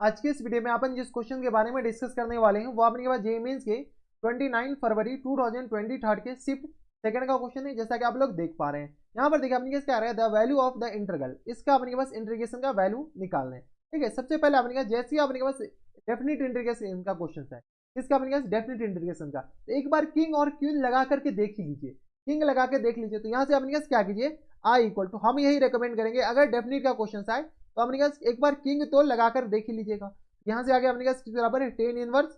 आज के इस वीडियो में अपन जिस क्वेश्चन के बारे में डिस्कस करने वाले हैं वो अपने के पास जेईई मेंस के 29 फरवरी 2023 के शिफ्ट सेकंड का क्वेश्चन है। जैसा कि आप लोग देख पा रहे हैं यहाँ पर देखिए अपने क्या आ रहा है, the value of the integral. इसका अपने के पास इंटीग्रेशन का वैल्यू निकालना है। ठीक है, सबसे पहले अपने का जैसे अपने के पास डेफिनेट इंटीग्रेशन का क्वेश्चन है, इसका अपने पास डेफिनेट इंटीग्रेशन का तो एक बार किंग और क्वीन लगा करके देख ही लीजिए। किंग लगा के देख लीजिए तो यहाँ से अपने क्या कीजिए, आई इक्वल टू, हम यही रिकमेंड करेंगे अगर डेफिनेट का क्वेश्चन आए तो अपने पास एक बार किंग तो लगाकर देख ही लीजिएगा। यहाँ से आगे अपने पास किसके बराबर है, टेन इनवर्स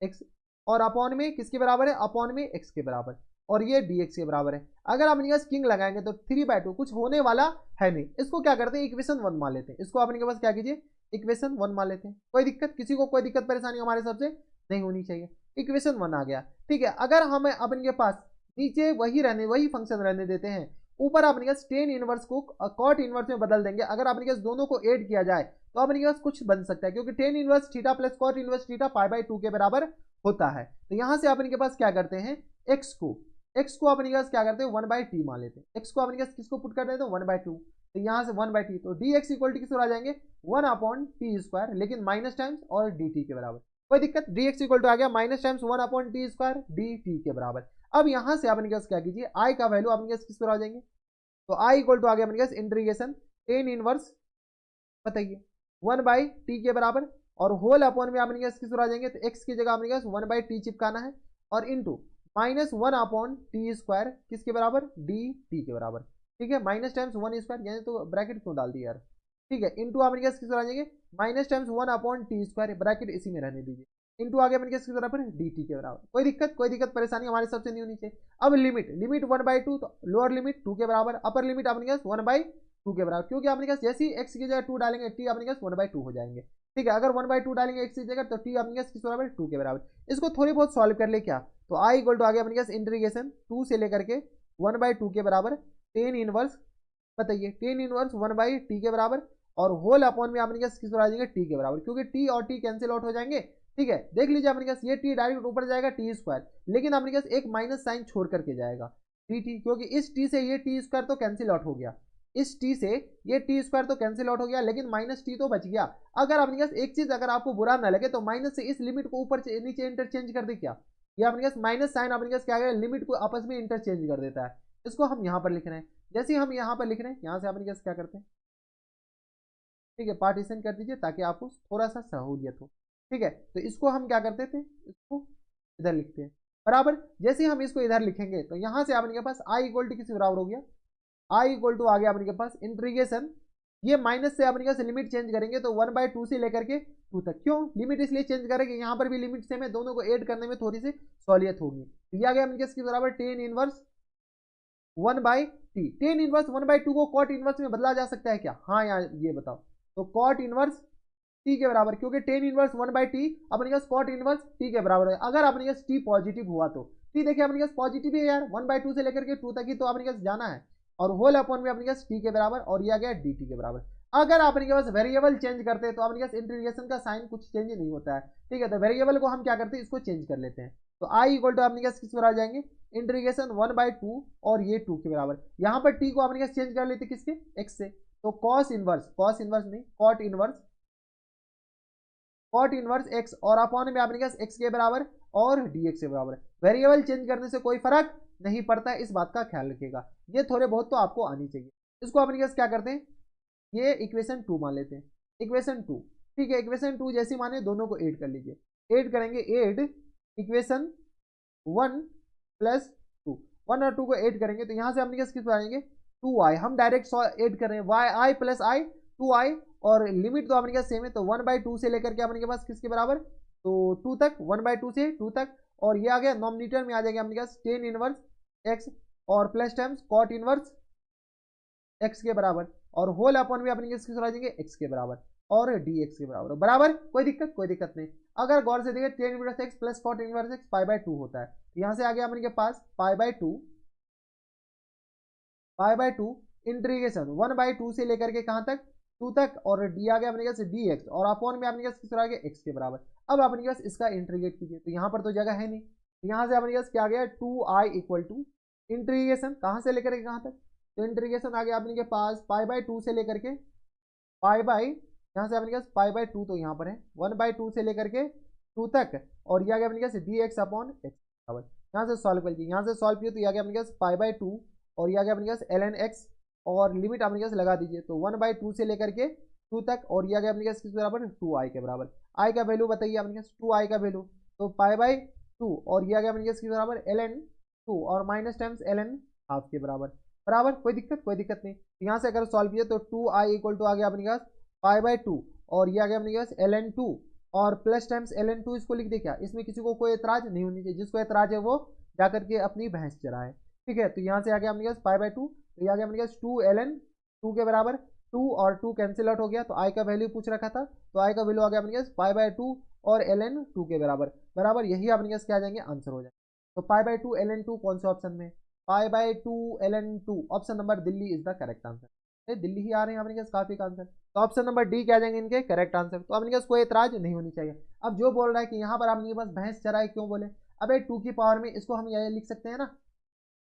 एक्स और अपॉन में किसके बराबर है, अपॉन में एक्स के बराबर, और ये dx के बराबर है। अगर अपने पास किंग लगाएंगे तो 3/2 कुछ होने वाला है नहीं। इसको क्या करते हैं, इक्वेशन 1 मान लेते हैं। इसको अपने के पास क्या कीजिए, इक्वेशन 1 मान लेते हैं। कोई दिक्कत, किसी को कोई दिक्कत परेशानी हमारे हिसाब से नहीं होनी चाहिए। इक्वेशन 1 आ गया। ठीक है, अगर हमें अपने के पास नीचे वही फंक्शन रहने देते हैं, ऊपर अपने पास टेन इनवर्स को कॉट इनवर्स में बदल देंगे। अगर अपने पास दोनों को ऐड किया जाए तो अपने पास कुछ बन सकता है, क्योंकि tan inverse theta plus cot inverse theta π/2 के बराबर होता है। तो यहां से अपने के पास क्या करते हैं, x को अपने पास क्या करते हैं 1/t मान लेते हैं। x को अपने पास किसको पुट कर देते हैं 1/2, तो यहां से 1/t, तो dx इक्वल टू किस आ जाएंगे 1/t², लेकिन माइनस टाइम्स और dt के बराबर। कोई दिक्कत, dx इक्वल टू आ गया माइनस टाइम्स 1/t² dt के बराबर। अब यहां से अपने पास क्या कीजिए, i का वैल्यू अपने पास किस पर आ जाएंगे, तो i इक्वल टू आ गया अपने पास इंटीग्रेशन टेन इनवर्स बताइए 1/t के बराबर, और होल अपॉन में अपने पास किस पर आ जाएंगे, तो x की जगह अपने पास 1/t चिपकाना है, और इंटू -1/t² किसके बराबर, dt के बराबर। ठीक है, माइनस टाइम्स 1² यानी तो ब्रैकेट क्यों डाल दिया यार। ठीक है, इंटू अपने पास किस पर आ जाएंगे माइनस टाइम्स 1/t², ब्रैकेट इसी में रहने दीजिए, इंटू आगे अपने किसके बराबर dt के बराबर। कोई दिक्कत परेशानी हमारे सबसे नहीं होनी चाहिए। अब लिमिट 1/2, तो लोअर लिमिट 2 के बराबर, अपर लिमिट अपने पास 1/2 के बराबर, क्योंकि अपने पास जैसे ही x की जगह 2 डालेंगे t अपने पास 1/2 हो जाएंगे। ठीक है, अगर 1/2 डालेंगे x की जगह तो t अपने पास किस बराबर 2 के बराबर। इसको थोड़ी बहुत सॉल्व कर ले क्या, तो i इक्वल टू आ गया अपने पास इंटीग्रेशन 2 से लेकर के 1/2 के बराबर टेन इनवर्स बताइए, टेन इनवर्स 1/t के बराबर, और होल अपॉन में अपने पास किस पर आ जाएंगे t के बराबर, क्योंकि t और t कैंसिल आउट हो जाएंगे। ठीक है, देख लीजिए अपने पास ये t डायरेक्ट ऊपर जाएगा t², लेकिन अपने पास एक माइनस साइन छोड़ करके जाएगा dt, क्योंकि इस t से ये t² तो कैंसिल आउट हो गया, इस t से ये t² तो कैंसिल आउट हो गया, लेकिन माइनस t तो बच गया। अगर अपने पास एक चीज अगर आपको बुरा ना लगे तो माइनस से इस लिमिट को ऊपर नीचे इंटरचेंज कर दे क्या, ये अपने पास माइनस साइन अपने पास क्या करेगा, लिमिट को आपस में इंटरचेंज कर देता है। इसको हम यहाँ पर लिख रहे हैं, जैसे ही हम यहाँ पर लिख रहे हैं यहाँ से अपने पास क्या करते हैं, ठीक है, पार्टीशन कर दीजिए ताकि आपको थोड़ा सा सहूलियत हो। ठीक है, तो इसको हम क्या करते थे, इसको इधर लिखते हैं बराबर। जैसे हम इसको इधर लिखेंगे तो यहाँ से अपने के पास i इक्वल टू किस बराबर हो गया, i इक्वल टू आ गया अपने के पास इंटीग्रेशन, ये माइनस से अपने के लिमिट चेंज करेंगे तो 1/2 से लेकर के 2 तक। क्यों लिमिट इसलिए चेंज करेंगे, यहाँ पर भी लिमिट सेम है, दोनों को ऐड करने में थोड़ी सी सहूलियत होगी। तो ये आ गया अपने किसके बराबर tan inverse 1/t। Tan inverse 1/2 को कॉट इनवर्स में बदला जा सकता है क्या, हाँ यार ये बताओ, तो कॉट इनवर्स t के बराबर, क्योंकि टेन इनवर्स 1/t अपने पास कॉट इनवर्स t के बराबर है। अगर अपने पास t पॉजिटिव हुआ तो t देखिए अपने पास पॉजिटिव है यार, 1/2 से लेकर के 2 तक ही तो अपने पास जाना है, और होल अपॉन में अपने पास t के बराबर, और ये आ गया dt के बराबर। अगर अपने पास वेरिएबल चेंज करते हैं तो अपने पास इंटीग्रेशन का साइन कुछ चेंज नहीं होता है। ठीक है, तो वेरिएबल को हम क्या करते हैं, इसको चेंज कर लेते हैं, तो i इक्वल टू अपने पास किस पर आ जाएंगे इंटीग्रेशन 1/2 और ये 2 के बराबर। यहाँ पर t को अपने पास चेंज कर लेते किसके, x से, तो कॉस इनवर्स नहीं कॉट इनवर्स x, और अपॉन में अपने पास x के बराबर और dx के बराबर। वेरिएबल चेंज करने से कोई फर्क नहीं पड़ता है, इस बात का ख्याल रखिएगा, ये थोड़े बहुत तो आपको आनी चाहिए। इसको अपने पास क्या करते हैं, ये इक्वेशन 2 मान लेते हैं, इक्वेशन 2। ठीक है, इक्वेशन 2 जैसी माने दोनों को ऐड कर लीजिए, ऐड करेंगे, ऐड इक्वेशन 1 प्लस 2, 1 और 2 को ऐड करेंगे तो यहाँ से अपने किस आएंगे 2i, हम डायरेक्ट ऐड कर रहे हैं y प्लस i 2i, और लिमिट तो अपने पास सेम है, तो 1/2 से लेकर के अपने के पास किसके बराबर, तो 2 तक, 1/2 से 2 तक, और ये आ गया नॉमिनेटर में आ जाएगा अपने पास टेन इनवर्स x और plus times cot inverse x के बराबर, और होल अपॉन में अपने किसके आ जाएंगे x के बराबर और dx के बराबर बराबर। कोई दिक्कत नहीं। अगर गौर से देखें tan inverse x plus cot inverse x π/2 होता है, यहाँ से आ गया अपने के पास π/2 इंटीग्रेशन 1/2 से लेकर के कहाँ तक 2 तक, और d आ गया अपने पास dx, और अपॉन में अपने पास किस आ गया x के बराबर। अब अपने पास इसका इंटीग्रेट कीजिए, तो यहाँ पर तो जगह है नहीं, यहाँ से अपने पास क्या आ गया 2i इक्वल टू इंटीग्रेशन कहाँ से लेकर के कहाँ तक, तो इंटीग्रेशन आ गया अपने के पास π/2 से लेकर के π/2 यहाँ से अपने पास पाई बाई 2 तो यहाँ पर है 1/2 से लेकर के 2 तक, और ये आ गया अपने पास dx अपॉन एक्स बराबर, यहाँ से सॉल्व कर लीजिए, यहाँ से सॉल्व किया तो ये आ गया अपने पास पाई बाई 2 और ये आ गया अपने पास ln x, और लिमिट अपने पास लगा दीजिए तो 1/2 से लेकर के 2 तक, और ये आ गया अपने पास किस बराबर 2i के बराबर। आई का वैल्यू बताइए अपने पास 2i का वैल्यू, तो पाई बाई 2 और ये आ गया अपने पास किस बराबर ln 2 और माइनस टाइम्स ln हाफ के बराबर बराबर। कोई दिक्कत नहीं। तो यहाँ से अगर सॉल्व किया तो 2i इक्वल टू आ गया अपने पास पाई बाई 2 और ये आ गया अपने पास ln 2 और प्लस टाइम्स ln 2, इसको लिख दे क्या, इसमें किसी को कोई एतराज नहीं होनी चाहिए, जिसको एतराज है वो जाकर के अपनी भैंस चराए। ठीक है, तो यहाँ से आ गया अपने पास पाई बाई 2, तो ये आ गया अपने पास 2 ln 2 के बराबर, 2 और 2 कैंसिल आउट हो गया, तो आई का वैल्यू पूछ रखा था, तो आई का वैल्यू आ गया अपने पास पाई बाई 2 और ln 2 के बराबर बराबर, यही अपने पास क्या आ जाएंगे आंसर हो जाएगा। तो पाई बाई 2 ln 2 कौन से ऑप्शन में, pi by 2 ln 2, option number Delhi is the correct answer. Delhi ही आ रहे हैं अपने पास काफी का आंसर, तो ऑप्शन नंबर डी क्या आ जाएंगे इनके करेक्ट आंसर। तो अपने पास कोई एतराज नहीं होनी चाहिए। अब जो बोल रहा है कि यहाँ पर आपने पास भैंस चराए क्यों बोले, अबे 2 की पावर में इसको हम ये लिख सकते हैं ना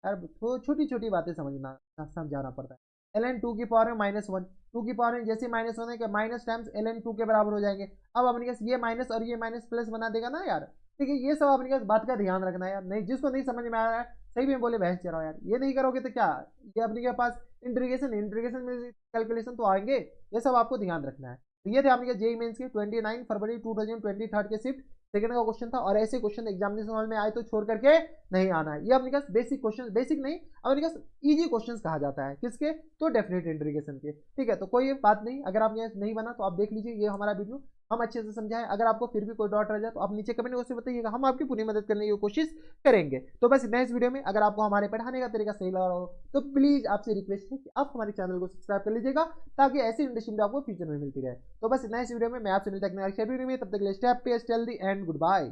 यार, तो छोटी छोटी बातें समझाना पड़ता है। ln 2 की पावर में -1, 2 की पावर में जैसे -1 है कि माइनस टाइम्स ln 2 के बराबर हो जाएंगे। अब अपने पास ये माइनस और ये माइनस प्लस बना देगा ना यार। ठीक है, ये सब अपने पास बात का ध्यान रखना है यार, नहीं जिसको नहीं समझ में आ रहा है सही में बोले भैंस चराओ यार, ये नहीं करोगे तो क्या, ये अपने के पास इंटीग्रेशन में कैलकुलेशन तो आएंगे, ये सब आपको ध्यान रखना है। तो ये थे आपके जेईई मेंस के 29 फरवरी 2023 के शिफ्ट सेकंड का क्वेश्चन था, और ऐसे क्वेश्चन एग्जामिनेशन हॉल में आए तो छोड़ करके नहीं आना है। ये अपने पास बेसिक क्वेश्चन, बेसिक नहीं अपने पास इजी क्वेश्चन कहा जाता है, किसके, तो डेफिनेट इंटीग्रेशन के। ठीक है, तो कोई बात नहीं, अगर आप ये नहीं बना तो आप देख लीजिए ये हमारा वीडियो, हम अच्छे से समझाएं। अगर आपको फिर भी कोई डाउट रह जाए तो आप नीचे कमेंट बॉक्स में बताइएगा, हम आपकी पूरी मदद करने की कोशिश करेंगे। तो बस नेक्स्ट वीडियो में अगर आपको हमारे पढ़ाने का तरीका सही लगा हो तो प्लीज आपसे रिक्वेस्ट है कि आप हमारे चैनल को सब्सक्राइब कर लीजिएगा, ताकि ऐसी इंटरेस्टिंग वीडियो आपको फ्यूचर में मिलती रहे। तो बस नेक्स्ट वीडियो में मैं आपसे मिलता हूं, तब तक के लिए stay happy, stay healthy and good bye.